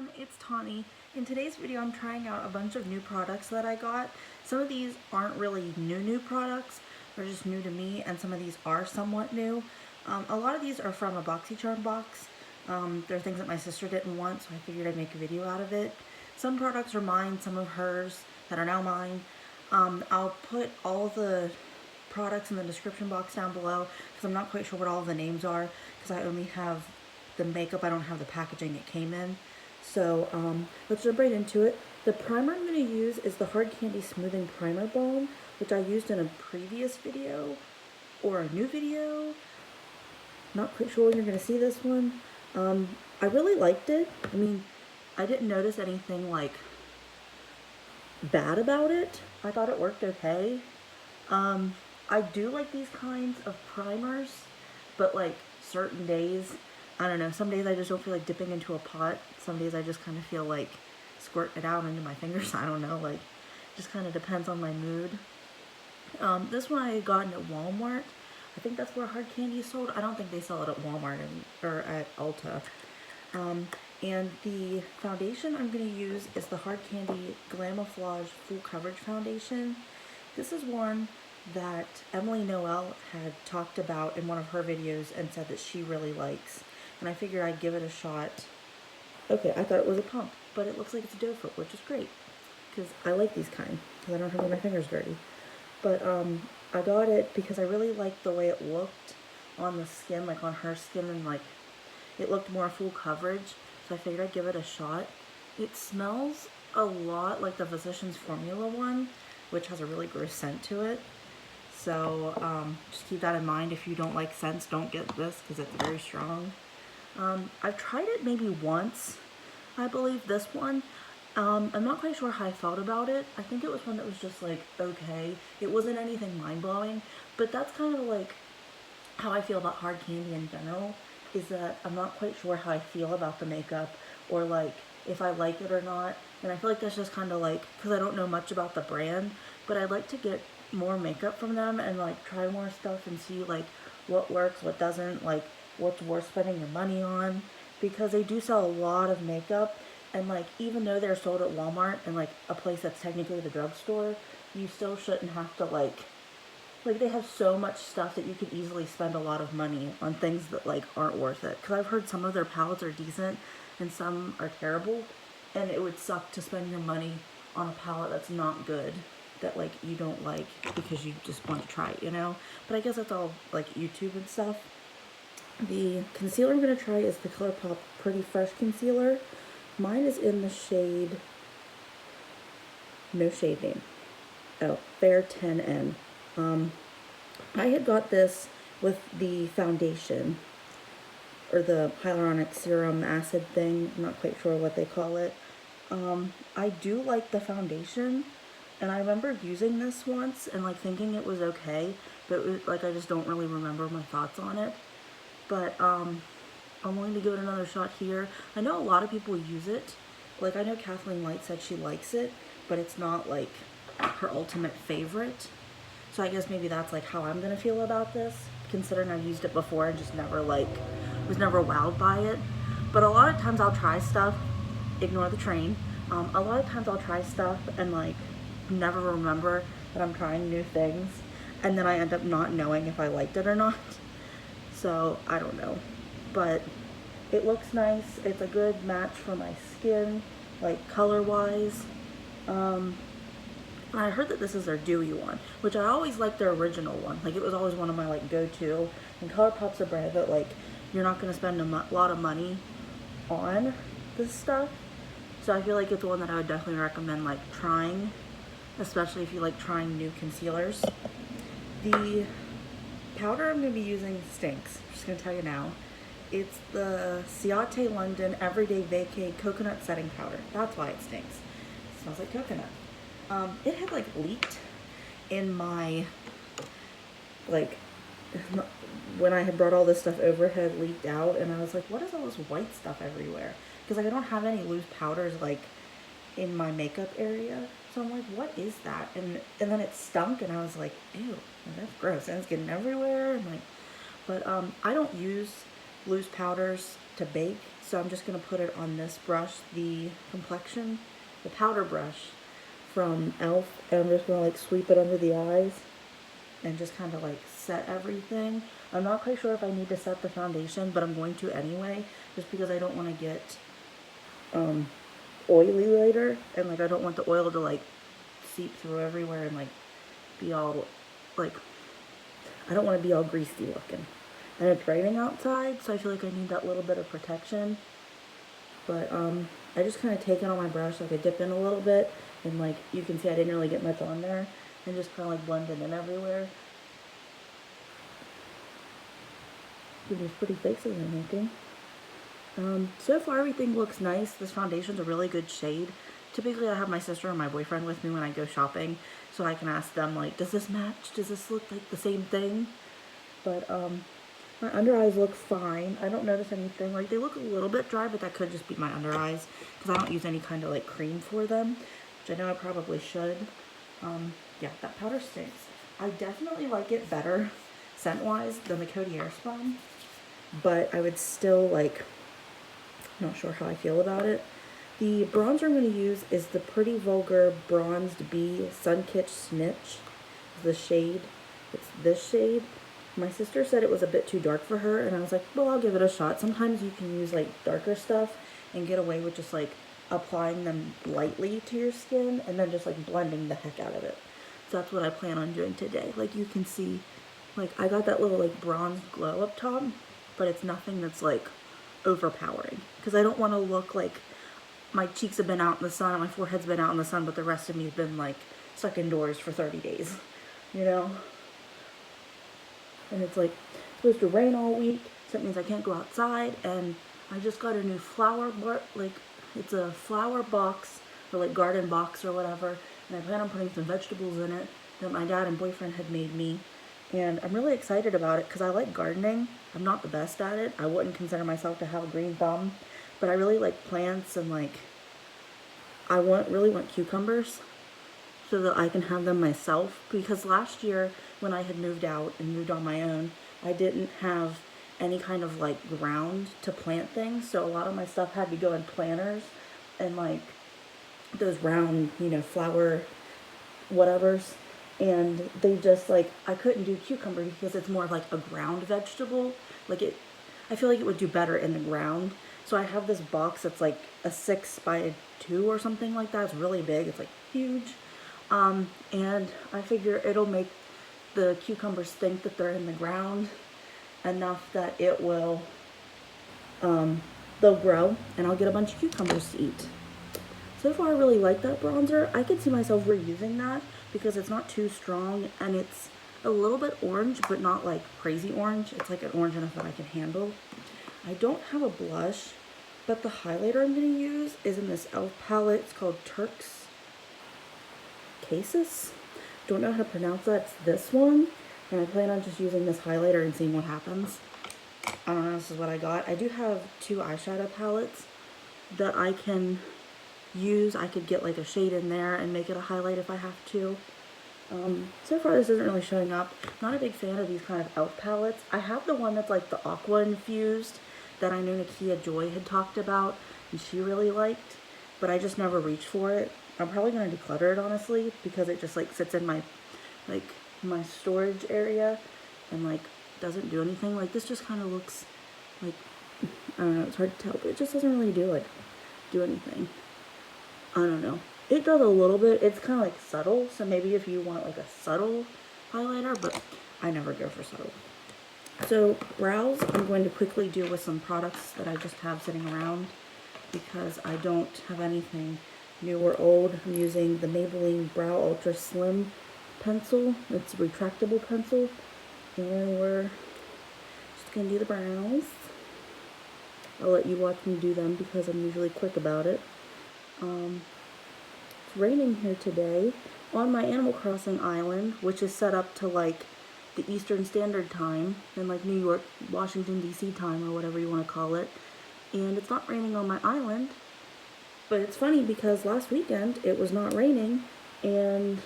everyone, it's Tawney. In today's video I'm trying out a bunch of new products that I got. Some of these aren't really new products, they're just new to me, and some of these are somewhat new. A lot of these are from a BoxyCharm box. They're things that my sister didn't want, so I figured I'd make a video out of it. Some products are mine, some of hers that are now mine. I'll put all the products in the description box down below because I'm not quite sure what all the names are because I only have the makeup, I don't have the packaging it came in. So let's jump right into it. The primer I'm going to use is the Hard Candy Smoothing Primer Balm, which I used in a previous video or a new video. Not quite sure when you're going to see this one. I really liked it. I mean, I didn't notice anything like bad about it. I thought it worked okay. I do like these kinds of primers, but like certain days, I don't know, some days I just don't feel like dipping into a pot. Some days I just kind of feel like squirting it out into my fingers. I don't know, like, just kind of depends on my mood. This one I had gotten at Walmart. I think that's where Hard Candy is sold. I don't think they sell it at Walmart or at Ulta. And the foundation I'm going to use is the Hard Candy Camouflage Full Coverage Foundation. This is one that Emily Noel had talked about in one of her videos and said that she really likes. And I figured I'd give it a shot. Okay, I thought it was a pump, but it looks like it's a doe foot, which is great. Because I like these kind, because I don't have to get my fingers dirty. But I got it because I really liked the way it looked on the skin, like on her skin, and like it looked more full coverage. So I figured I'd give it a shot. It smells a lot like the Physicians Formula one, which has a really gross scent to it. So just keep that in mind. If you don't like scents, don't get this because it's very strong. I've tried it maybe once, I believe, this one. I'm not quite sure how I felt about it. I think it was one that was just like, okay. It wasn't anything mind-blowing, but that's kind of like how I feel about Hard Candy in general, is that I'm not quite sure how I feel about the makeup or like if I like it or not. And I feel like that's just kind of like, because I don't know much about the brand, but I'd like to get more makeup from them and like try more stuff and see like what works, what doesn't, like what's worth spending your money on, because they do sell a lot of makeup, and like even though they're sold at Walmart and like a place that's technically the drugstore, you still shouldn't have to like they have so much stuff that you could easily spend a lot of money on things that like aren't worth it. Because I've heard some of their palettes are decent and some are terrible, and it would suck to spend your money on a palette that's not good, that like you don't like because you just want to try it, you know. But I guess that's all like YouTube and stuff. The concealer I'm going to try is the Colourpop Pretty Fresh Concealer. Mine is in the shade, no shade name, oh, Fair 10N. I had got this with the foundation, or the hyaluronic serum acid thing, I'm not quite sure what they call it. I do like the foundation, and I remember using this once and like thinking it was okay, but it was, like I just don't really remember my thoughts on it. But I'm willing to give it another shot here. I know a lot of people use it. Like I know Kathleen Light said she likes it, but it's not like her ultimate favorite. So I guess maybe that's like how I'm gonna feel about this, considering I've used it before and just never like, was never wowed by it. But a lot of times I'll try stuff, ignore the train. A lot of times I'll try stuff and like never remember that I'm trying new things, and then I end up not knowing if I liked it or not. So I don't know, but it looks nice. It's a good match for my skin, like color wise. I heard that this is their dewy one, which I always liked their original one. Like it was always one of my like go-to. And Colourpop's a brand that like you're not gonna spend a lot of money on this stuff. So I feel like it's one that I would definitely recommend like trying, especially if you like trying new concealers. The powder I'm going to be using stinks. I'm just going to tell you now. It's the Ciate London Everyday Vacay Coconut Setting Powder. That's why it stinks. It smells like coconut. It had like leaked in my, like, when I had brought all this stuff over, it had leaked out, and I was like, what is all this white stuff everywhere? Because like I don't have any loose powders like in my makeup area. So I'm like, what is that? And then it stunk, and I was like, ew, that's gross. And it's getting everywhere. I'm like, but I don't use loose powders to bake. So I'm just going to put it on this brush, the powder brush from e.l.f. And I'm just going to like sweep it under the eyes and just kind of like set everything. I'm not quite sure if I need to set the foundation, but I'm going to anyway, just because I don't want to get oily later, and like I don't want the oil to like seep through everywhere and like be all like, I don't want to be all greasy looking. And it's raining outside, so I feel like I need that little bit of protection. But I just kind of take it on my brush, like I dip in a little bit, and like you can see I didn't really get much on there, and just kind of like blend it in everywhere. Look at these pretty faces I'm making. So far everything looks nice. This foundation's a really good shade. Typically I have my sister and my boyfriend with me when I go shopping, so I can ask them like, does this match? Does this look like the same thing? But my under eyes look fine. I don't notice anything. Like they look a little bit dry, but that could just be my under eyes because I don't use any kind of like cream for them, which I know I probably should. Yeah, that powder stinks. I definitely like it better scent-wise than the Coty Airspun, but I would still like, not sure how I feel about it. The bronzer I'm going to use is the Pretty Vulgar Bronzed Bee Sunkitch Snitch. The shade, it's this shade. My sister said it was a bit too dark for her, and I was like, well, I'll give it a shot. Sometimes you can use like darker stuff and get away with just like applying them lightly to your skin and then just like blending the heck out of it. So that's what I plan on doing today. Like you can see, like I got that little like bronze glow up top, but it's nothing that's like overpowering, because I don't want to look like my cheeks have been out in the sun and my forehead's been out in the sun, but the rest of me has been like stuck indoors for 30 days, you know? And it's like supposed to rain all week, so that means I can't go outside. And I just got a new it's a flower box, or like garden box or whatever, and I plan on putting some vegetables in it that my dad and boyfriend had made me. And I'm really excited about it because I like gardening. I'm not the best at it. I wouldn't consider myself to have a green thumb, but I really like plants, and like I really want cucumbers so that I can have them myself, because last year when I had moved out and moved on my own, I didn't have any kind of like ground to plant things, so a lot of my stuff had to go in planters and like those round, you know, flower whatevers, and they just like, I couldn't do cucumber because it's more of like a ground vegetable. Like I feel like it would do better in the ground. So I have this box that's like a 6x2 or something like that. It's really big. It's like huge. And I figure it'll make the cucumbers think that they're in the ground enough that it will, they'll grow, and I'll get a bunch of cucumbers to eat. So far I really like that bronzer. I could see myself reusing that because it's not too strong, and it's a little bit orange, but not like crazy orange. It's like an orange enough that I can handle. I don't have a blush, but the highlighter I'm going to use is in this e.l.f. palette. It's called Turks Cases. Don't know how to pronounce that. It's this one, and I plan on just using this highlighter and seeing what happens. I don't know, this is what I got. I do have 2 eyeshadow palettes that I can use. I could get like a shade in there and make it a highlight if I have to. So far this isn't really showing up. Not a big fan of these kind of e.l.f. palettes. I have the one that's like the aqua infused that I know Nakia Joy had talked about and she really liked, but I just never reached for it. I'm probably going to declutter it, honestly, because it just like sits in my my storage area and like doesn't do anything. Like this just kind of looks like, I don't know, it's hard to tell, but it just doesn't really do anything. I don't know. It does a little bit. It's kind of like subtle, so maybe if you want like a subtle highlighter, but I never go for subtle. So brows, I'm going to quickly do with some products that I just have sitting around because I don't have anything new or old. I'm using the Maybelline Brow Ultra Slim pencil. It's a retractable pencil, and we're just going to do the brows. I'll let you watch me do them because I'm usually quick about it. It's raining here today on my Animal Crossing island, which is set up to like the Eastern Standard Time in like New York, Washington, DC time, or whatever you want to call it. And it's not raining on my island, but it's funny because last weekend it was not raining, and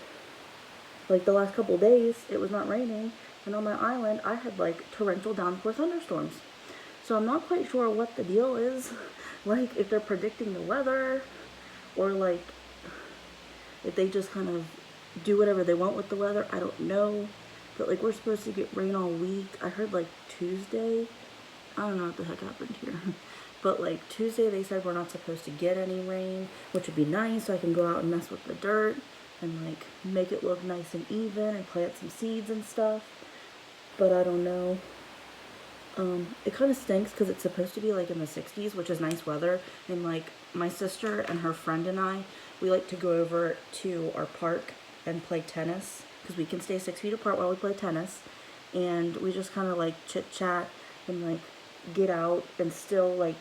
like the last couple days it was not raining, and on my island I had like torrential downpour thunderstorms. So I'm not quite sure what the deal is. Like, if they're predicting the weather, or like, if they just kind of do whatever they want with the weather. I don't know. But like, we're supposed to get rain all week. I heard like Tuesday. I don't know what the heck happened here. But like Tuesday they said we're not supposed to get any rain, which would be nice, so I can go out and mess with the dirt and like make it look nice and even and plant some seeds and stuff. But I don't know. It kind of stinks because it's supposed to be like in the 60s, which is nice weather. And like my sister and her friend and I, we like to go over to our park and play tennis because we can stay 6 feet apart while we play tennis. And we just kind of like chit chat and like get out and still like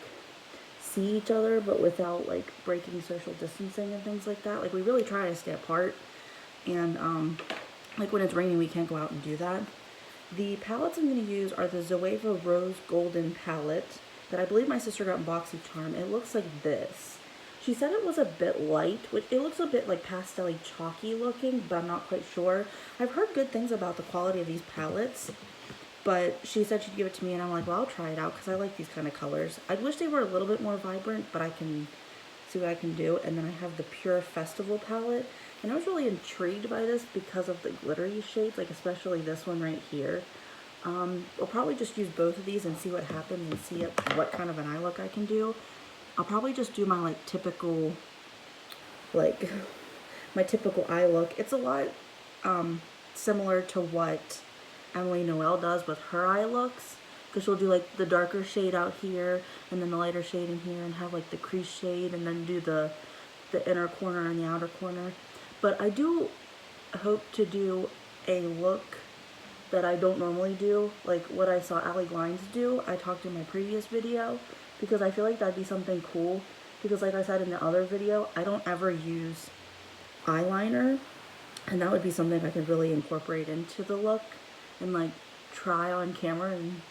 see each other, but without like breaking social distancing and things like that. Like, we really try to stay apart. And like when it's raining, we can't go out and do that. The palettes I'm going to use are the Zoeva Rose Golden palette that I believe my sister got in BoxyCharm. It looks like this. She said it was a bit light, which it looks a bit like pastel-y chalky looking, but I'm not quite sure. I've heard good things about the quality of these palettes, but she said she'd give it to me, and I'm like, well, I'll try it out because I like these kind of colors. I wish they were a little bit more vibrant, but I can see what I can do. And then I have the Pur Festival palette. And I was really intrigued by this because of the glittery shades, like especially this one right here. I'll probably just use both of these and see what happens and see what kind of an eye look I can do. I'll probably just do my like typical, like my typical eye look. It's a lot similar to what Emily Noel does with her eye looks, because she'll do like the darker shade out here and then the lighter shade in here and have like the crease shade and then do the inner corner and the outer corner. But I do hope to do a look that I don't normally do, like what I saw Allie Glines do. I talked in my previous video, because I feel like that'd be something cool. Because like I said in the other video, I don't ever use eyeliner, and that would be something I could really incorporate into the look and like try on camera, and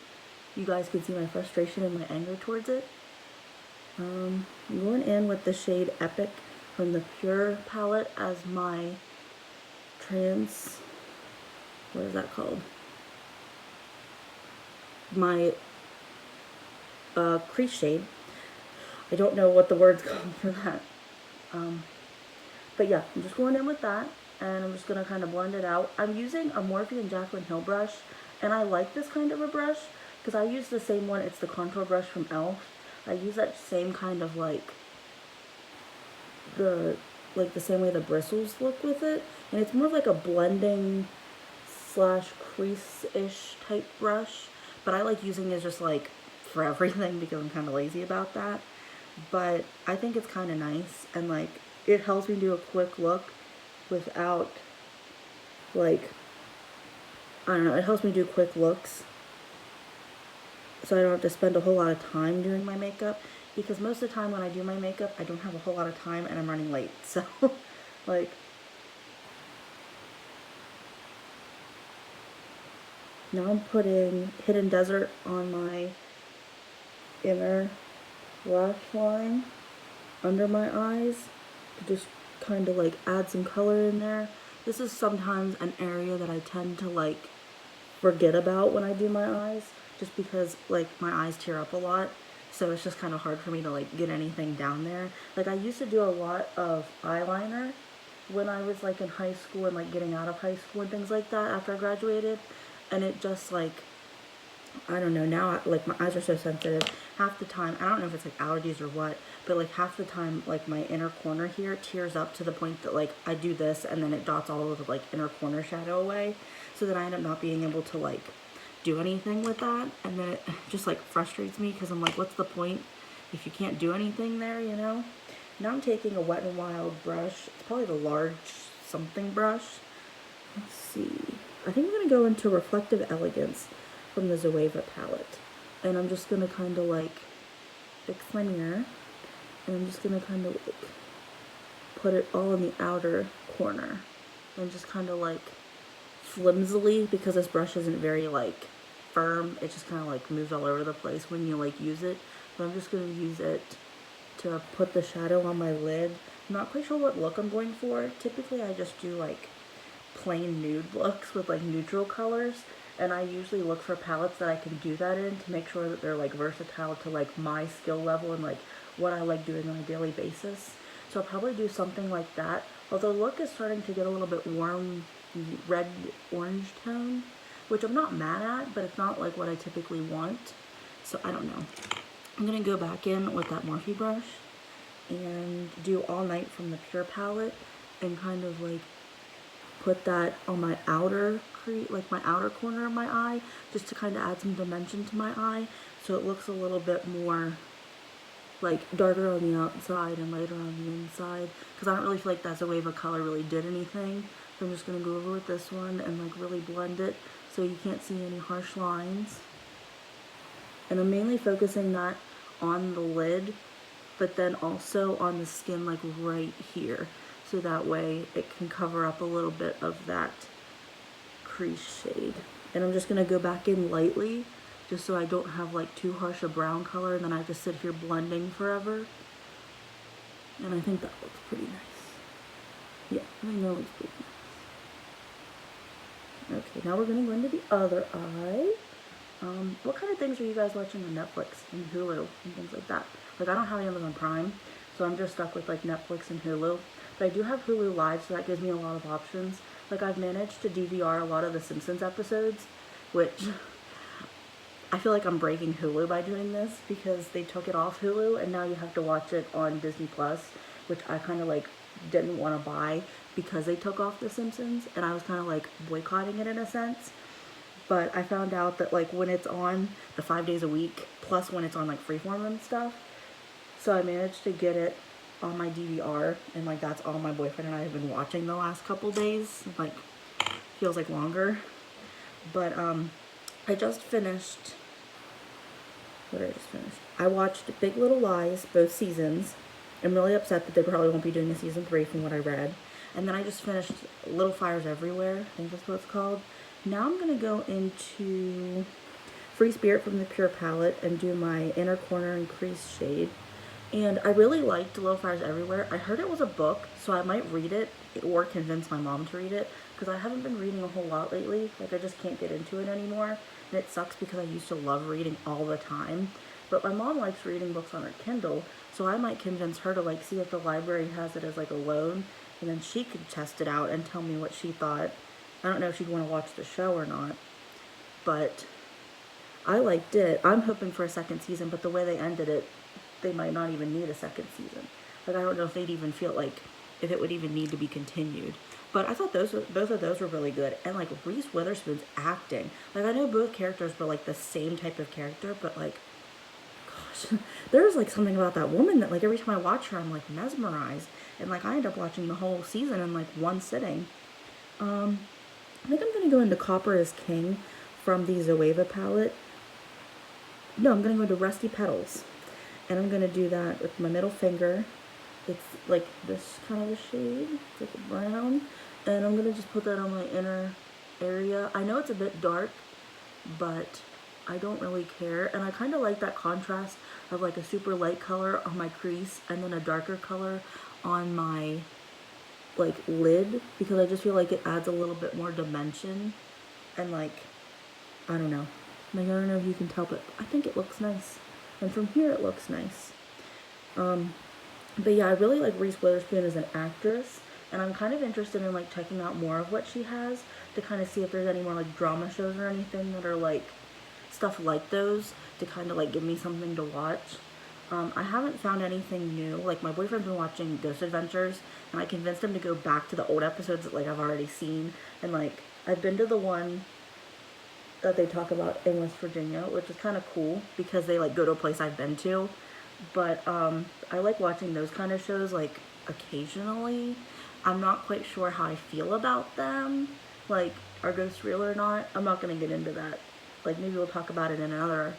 you guys can see my frustration and my anger towards it. I'm going in with the shade Epic from the Pure palette as my what is that called? My crease shade. I don't know what the word's called for that. But yeah, I'm just going in with that, and I'm just going to kind of blend it out. I'm using a Morphe and Jaclyn Hill brush, and I like this kind of a brush because I use the same one. It's the contour brush from e.l.f. I use that same kind of like the same way the bristles look with it, and it's more of like a blending slash crease-ish type brush, but I like using it just like for everything because I'm kind of lazy about that. But I think it's kind of nice, and like it helps me do a quick look without like, I don't know, it helps me do quick looks so I don't have to spend a whole lot of time doing my makeup, because most of the time when I do my makeup I don't have a whole lot of time and I'm running late. So like, now I'm putting Hidden Desert on my inner lash line under my eyes to just kind of like add some color in there. This is sometimes an area that I tend to like forget about when I do my eyes, just because like my eyes tear up a lot, so it's just kind of hard for me to like get anything down there. Like, I used to do a lot of eyeliner when I was like in high school and like getting out of high school and things like that after I graduated, and it just like, I don't know, now like my eyes are so sensitive half the time. I don't know if it's like allergies or what, but like half the time like my inner corner here tears up to the point that like I do this and then it dots all of the like inner corner shadow away, so then I end up not being able to like do anything with that, and then it just like frustrates me because I'm like, what's the point if you can't do anything there, you know? Now I'm taking a Wet n Wild brush. It's probably the large something brush. Let's see, I think I'm going to go into Reflective Elegance from the Zoeva palette, and I'm just going to kind of like fix my mirror, and I'm just going to kind of like put it all in the outer corner, and just kind of like flimsily, because this brush isn't very like firm, it just kind of like moves all over the place when you like use it. But I'm just going to use it to put the shadow on my lid. I'm not quite sure what look I'm going for. Typically I just do like plain nude looks with like neutral colors, and I usually look for palettes that I can do that in to make sure that they're like versatile to like my skill level and like what I like doing on a daily basis. So I'll probably do something like that. Although the look is starting to get a little bit warm, red orange tone, which I'm not mad at, but it's not like what I typically want. So I don't know. I'm gonna go back in with that Morphe brush and do All Night from the Pure palette and kind of like put that on my outer like my outer corner of my eye, just to kind of add some dimension to my eye, so it looks a little bit more like darker on the outside and lighter on the inside, because I don't really feel like that Zoeva color really did anything. So I'm just going to go over with this one and like really blend it so you can't see any harsh lines. And I'm mainly focusing that on the lid, but then also on the skin like right here, so that way it can cover up a little bit of that crease shade. And I'm just going to go back in lightly just so I don't have like too harsh a brown color, and then I just sit here blending forever. And I think that looks pretty nice. Yeah, I think that looks pretty nice. Okay, now we're going to go into the other eye. What kind of things are you guys watching on Netflix and Hulu and things like that? Like, I don't have Amazon Prime, so I'm just stuck with like Netflix and Hulu. But I do have Hulu Live, so that gives me a lot of options. Like, I've managed to DVR a lot of the Simpsons episodes, which I feel like I'm breaking Hulu by doing this, because they took it off Hulu and now you have to watch it on Disney Plus, which I kind of like didn't want to buy because they took off the Simpsons, and I was kind of like boycotting it in a sense. But I found out that like when it's on the 5 days a week, plus when it's on like Freeform and stuff, so I managed to get it on my DVR, and like that's all my boyfriend and I have been watching the last couple days. Like, feels like longer. But I just finished, what did I just finish? I watched Big Little Lies, both seasons. I'm really upset that they probably won't be doing a season 3 from what I read. And then I just finished Little Fires Everywhere, I think that's what it's called. Now I'm going to go into Free Spirit from the Pure palette and do my inner corner and crease shade. And I really liked Little Fires Everywhere. I heard it was a book, so I might read it or convince my mom to read it, because I haven't been reading a whole lot lately. Like, I just can't get into it anymore. And it sucks because I used to love reading all the time. But my mom likes reading books on her Kindle, so I might convince her to like see if the library has it as like a loan, and then she could test it out and tell me what she thought. I don't know if she'd want to watch the show or not, but I liked it. I'm hoping for a second season, but the way they ended it, they might not even need a second season. Like, I don't know if they'd even feel like, if it would even need to be continued. But I thought both of those were really good. And like Reese Witherspoon's acting, like I know both characters were like the same type of character, but like, gosh, there's like something about that woman that like every time I watch her, I'm like mesmerized. And like I end up watching the whole season in like one sitting. I think I'm going to go into Copper is King from the Zoeva palette. No, I'm going to go into Rusty Petals. And I'm going to do that with my middle finger. It's like this kind of a shade. It's like a brown. And I'm going to just put that on my inner area. I know it's a bit dark, but I don't really care. And I kind of like that contrast of like a super light color on my crease and then a darker color on my like lid, because I just feel like it adds a little bit more dimension. And like, I don't know. Like, I don't know if you can tell, but I think it looks nice. And from here it looks nice. But yeah, I really like Reese Witherspoon as an actress, and I'm kind of interested in like checking out more of what she has to kind of see if there's any more like drama shows or anything that are like stuff like those, to kind of like give me something to watch. I haven't found anything new. Like, my boyfriend's been watching Ghost Adventures, and I convinced him to go back to the old episodes that like I've already seen. And like, I've been to the one that they talk about in West Virginia, which is kind of cool because they like go to a place I've been to. But I like watching those kind of shows like occasionally. I'm not quite sure how I feel about them. Like, are ghosts real or not? I'm not gonna get into that. Like, maybe we'll talk about it in another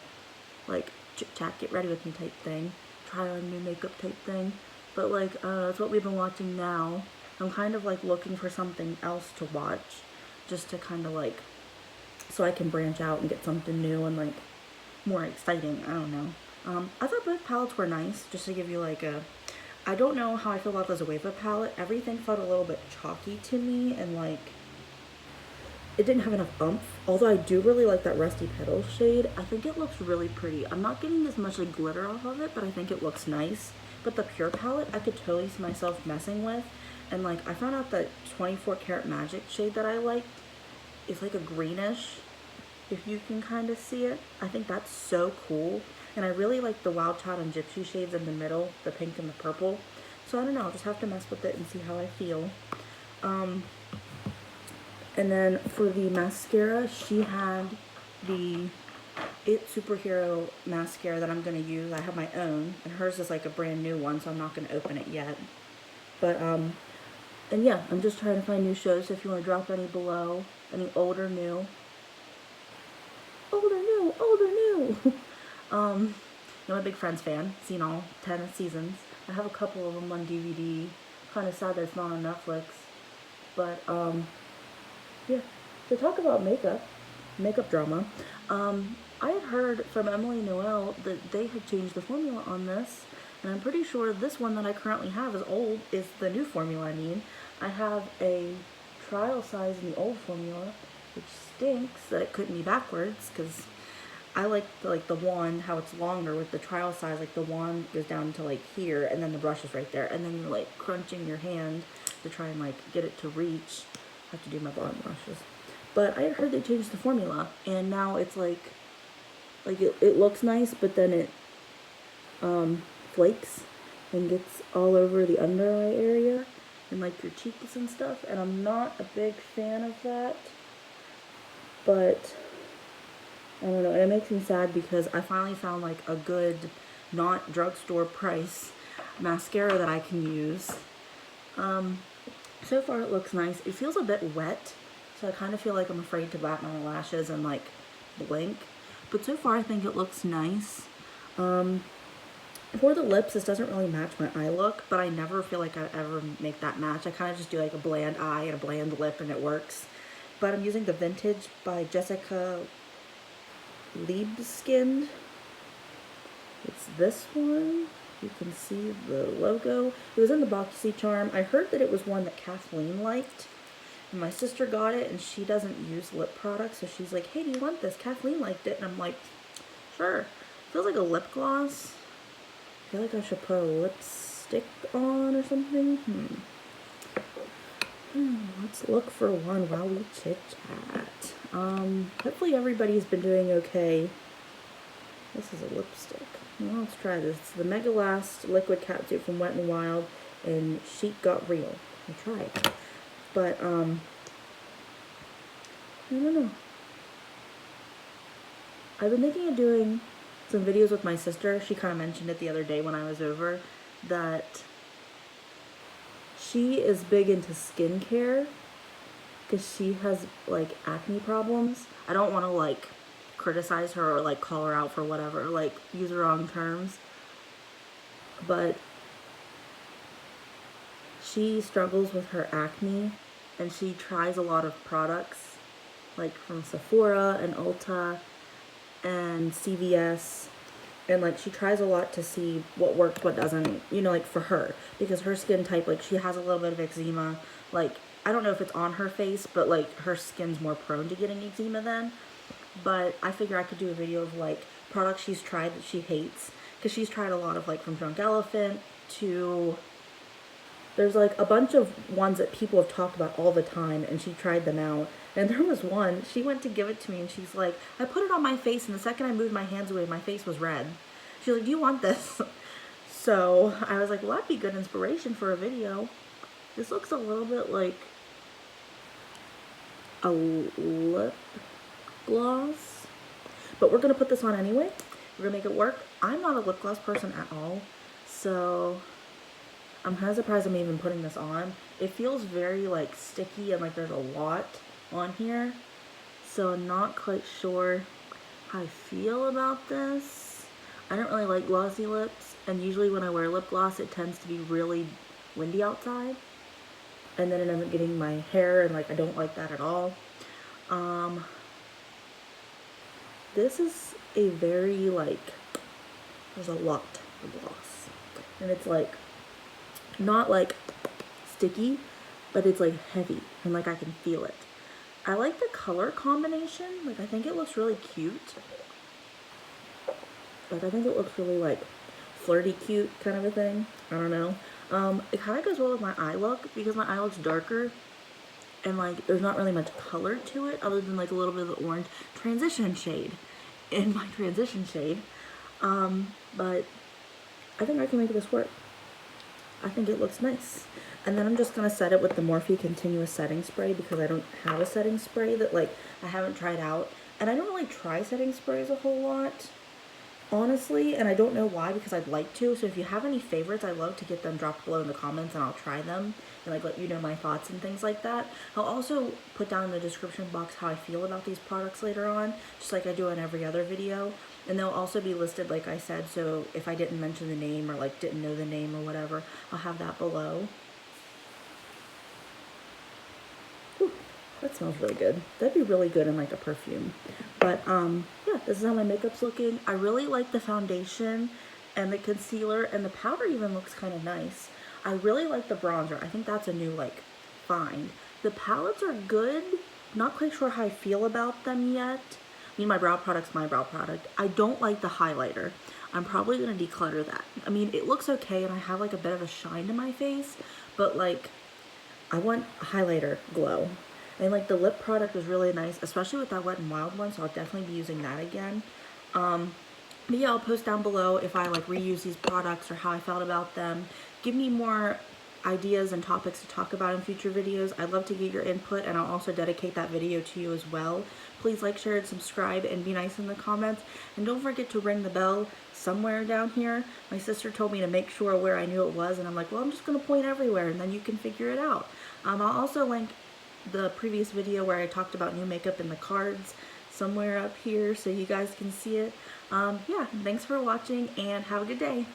like chit chat, get ready with me type thing, try on new makeup type thing. But like, that's what we've been watching now. I'm kind of like looking for something else to watch, just to kind of like, so I can branch out and get something new and like more exciting. I don't know. I thought both palettes were nice, just to give you like a, I don't know how I feel about the Zoeva palette. Everything felt a little bit chalky to me, and like, it didn't have enough oomph. Although I do really like that Rusty Petals shade. I think it looks really pretty. I'm not getting as much like glitter off of it, but I think it looks nice. But the Pure palette, I could totally see myself messing with. And like, I found out that 24 Karat Magic shade that I like is like a greenish, if you can kind of see it. I think that's so cool. And I really like the Wild Child and Gypsy shades in the middle, the pink and the purple. So I don't know, I'll just have to mess with it and see how I feel. And then for the mascara, she had the Superhero Mascara that I'm going to use. I have my own, and hers is like a brand new one, so I'm not going to open it yet. But, and yeah, I'm just trying to find new shows, so if you want to drop any below, any old or new. Old or new, old or new. I'm a big Friends fan, seen all 10 seasons. I have a couple of them on DVD. Kind of sad that it's not on Netflix. But, yeah, to talk about makeup drama, I had heard from Emily Noel that they had changed the formula on this, and I'm pretty sure this one that I currently have is the new formula. I mean, I have a trial size in the old formula, which stinks that it couldn't be backwards, because I like the wand, how it's longer with the trial size, like the wand goes down to like here, and then the brush is right there, and then you're like crunching your hand to try and like get it to reach. I have to do my bottom brushes. But I had heard they changed the formula, and now it's like it looks nice, but then it flakes and gets all over the under eye area and like your cheeks and stuff, and I'm not a big fan of that. But I don't know, and it makes me sad because I finally found like a good, not drugstore price mascara that I can use. So far it looks nice. It feels a bit wet, so I kind of feel like I'm afraid to bat my lashes and like blink. But so far I think it looks nice. For the lips, this doesn't really match my eye look, but I never feel like I ever make that match. I kind of just do like a bland eye and a bland lip and it works. But I'm using the Vintage by Jessica Liebskind. It's this one. You can see the logo. It was in the Boxy Charm. I heard that it was one that Kathleen liked. And my sister got it, and she doesn't use lip products, so she's like, hey, do you want this? Kathleen liked it. And I'm like, sure. Feels like a lip gloss. I feel like I should put a lipstick on or something. Let's look for one while we chit-chat. Hopefully everybody's been doing okay. This is a lipstick. Well, let's try this. It's the Mega Last Liquid Catsuit from Wet n Wild and Chic Got Real. I'll try it. But, I don't know. I've been thinking of doing some videos with my sister. She kind of mentioned it the other day when I was over, that she is big into skincare because she has like acne problems. I don't want to like criticize her or like call her out for whatever, like use the wrong terms, but she struggles with her acne and she tries a lot of products like from Sephora and Ulta and CVS, and like she tries a lot to see what works, what doesn't, you know, like for her, because her skin type, like she has a little bit of eczema. Like I don't know if it's on her face, but like her skin's more prone to getting eczema then. But I figure I could do a video of like products she's tried that she hates, because she's tried a lot of like from Drunk Elephant to, there's like a bunch of ones that people have talked about all the time, and she tried them out. And there was one, she went to give it to me and she's like, I put it on my face and the second I moved my hands away, my face was red. She's like, do you want this? So I was like, well, that'd be good inspiration for a video. This looks a little bit like a lip gloss, but we're gonna put this on anyway. We're gonna make it work. I'm not a lip gloss person at all, so I'm kind of surprised I'm even putting this on. It feels very like sticky and like there's a lot on here, so I'm not quite sure how I feel about this. I don't really like glossy lips, and usually when I wear lip gloss it tends to be really windy outside, and then it ends up getting my hair, and like I don't like that at all. This is a very like, there's a lot of gloss, and it's like not like sticky, but it's like heavy and like I can feel it. I like the color combination. Like, I think it looks really cute. Like, I think it looks really, like, flirty cute kind of a thing. I don't know. It kind of goes well with my eye look because my eye looks darker. And, like, there's not really much color to it other than, like, a little bit of the orange transition shade in my transition shade. But I think I can make this work. I think it looks nice. And then I'm just going to set it with the Morphe Continuous Setting Spray because I don't have a setting spray that, like, I haven't tried out. And I don't really try setting sprays a whole lot, honestly, and I don't know why because I'd like to. So if you have any favorites, I'd love to get them dropped below in the comments and I'll try them and, like, let you know my thoughts and things like that. I'll also put down in the description box how I feel about these products later on, just like I do in every other video. And they'll also be listed, like I said, so if I didn't mention the name or, like, didn't know the name or whatever, I'll have that below. Whew, that smells really good. That'd be really good in, like, a perfume. But, yeah, this is how my makeup's looking. I really like the foundation and the concealer, and the powder even looks kind of nice. I really like the bronzer. I think that's a new, like, find. The palettes are good. Not quite sure how I feel about them yet. I mean, my brow product's my brow product. I don't like the highlighter. I'm probably going to declutter that. I mean, it looks okay, and I have, like, a bit of a shine to my face, but, like, I want highlighter glow. And, like, the lip product was really nice, especially with that Wet n Wild one, so I'll definitely be using that again. But yeah, I'll post down below if I, like, reuse these products or how I felt about them. Give me more ideas and topics to talk about in future videos. I'd love to get your input, and I'll also dedicate that video to you as well. Please like, share, and subscribe, and be nice in the comments. And don't forget to ring the bell somewhere down here. My sister told me to make sure where I knew it was, and I'm like, well, I'm just going to point everywhere, and then you can figure it out. I'll also link the previous video where I talked about new makeup in the cards somewhere up here so you guys can see it. Yeah, thanks for watching, and have a good day.